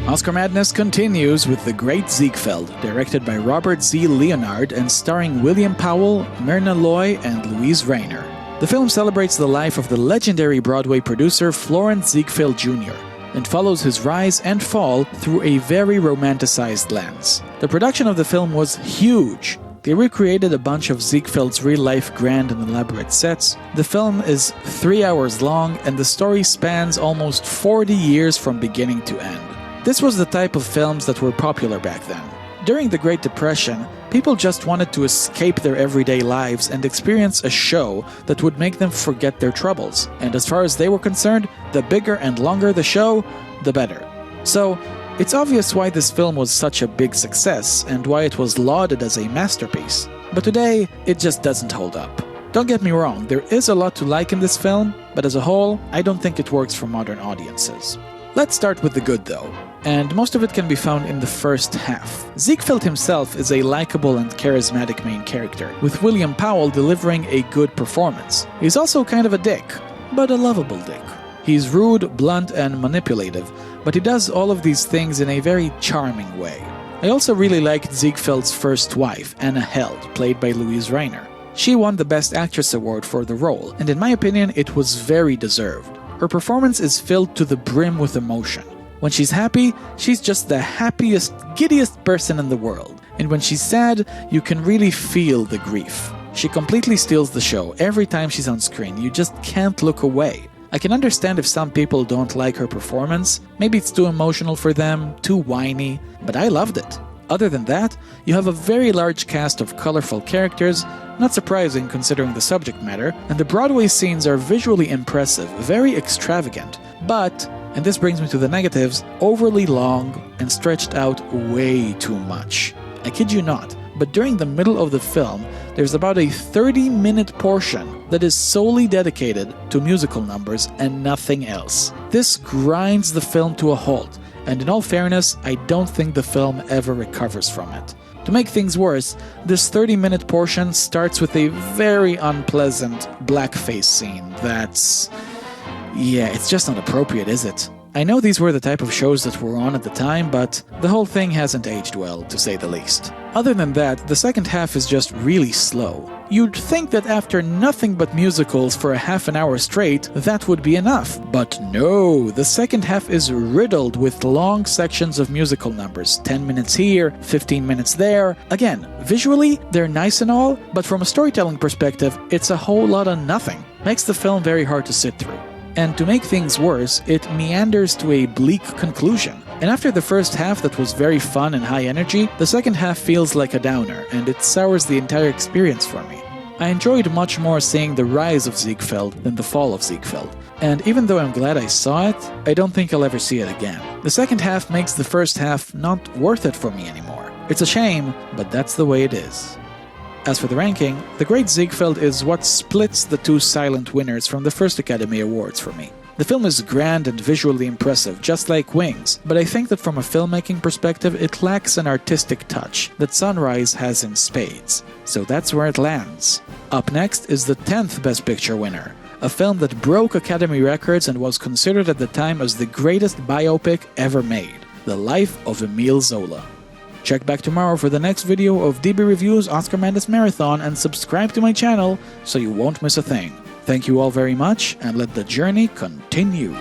Oscar Madness continues with The Great Ziegfeld, directed by Robert Z. Leonard and starring William Powell, Myrna Loy, and Louise Rayner. The film celebrates the life of the legendary Broadway producer Florence Ziegfeld Jr. and follows his rise and fall through a very romanticized lens. The production of the film was huge. They recreated a bunch of Ziegfeld's real-life grand and elaborate sets. The film is 3 hours long, and the story spans almost 40 years from beginning to end. This was the type of films that were popular back then. During the Great Depression, people just wanted to escape their everyday lives and experience a show that would make them forget their troubles. And as far as they were concerned, the bigger and longer the show, the better. So, it's obvious why this film was such a big success and why it was lauded as a masterpiece. But today, it just doesn't hold up. Don't get me wrong, there is a lot to like in this film, but as a whole, I don't think it works for modern audiences. Let's start with the good though, and most of it can be found in the first half. Ziegfeld himself is a likable and charismatic main character, with William Powell delivering a good performance. He's also kind of a dick, but a lovable dick. He's rude, blunt, and manipulative, but he does all of these things in a very charming way. I also really liked Ziegfeld's first wife, Anna Held, played by Louise Rayner. She won the Best Actress award for the role, and in my opinion, it was very deserved. Her performance is filled to the brim with emotion. When she's happy, she's just the happiest, giddiest person in the world. And when she's sad, you can really feel the grief. She completely steals the show. Every time she's on screen, you just can't look away. I can understand if some people don't like her performance. Maybe it's too emotional for them, too whiny, but I loved it. Other than that, you have a very large cast of colorful characters, not surprising considering the subject matter, and the Broadway scenes are visually impressive, very extravagant, but, and this brings me to the negatives, overly long and stretched out way too much. I kid you not, but during the middle of the film, there's about a 30-minute portion that is solely dedicated to musical numbers and nothing else. This grinds the film to a halt, and in all fairness, I don't think the film ever recovers from it. To make things worse, this 30-minute portion starts with a very unpleasant blackface scene that's... yeah, it's just not appropriate, is it? I know these were the type of shows that were on at the time, but the whole thing hasn't aged well, to say the least. Other than that, the second half is just really slow. You'd think that after nothing but musicals for a half an hour straight, that would be enough. But no, the second half is riddled with long sections of musical numbers. 10 minutes here, 15 minutes there. Again, visually, they're nice and all, but from a storytelling perspective, it's a whole lot of nothing. Makes the film very hard to sit through. And to make things worse, it meanders to a bleak conclusion. And after the first half that was very fun and high energy, the second half feels like a downer, and it sours the entire experience for me. I enjoyed much more seeing the rise of Ziegfeld than the fall of Ziegfeld. And even though I'm glad I saw it, I don't think I'll ever see it again. The second half makes the first half not worth it for me anymore. It's a shame, but that's the way it is. As for the ranking, The Great Ziegfeld is what splits the two silent winners from the first Academy Awards for me. The film is grand and visually impressive, just like Wings, but I think that from a filmmaking perspective, it lacks an artistic touch that Sunrise has in spades. So that's where it lands. Up next is the 10th Best Picture winner, a film that broke Academy records and was considered at the time as the greatest biopic ever made, The Life of Emile Zola. Check back tomorrow for the next video of DB Review's Oscar Madness Marathon and subscribe to my channel so you won't miss a thing. Thank you all very much, and let the journey continue.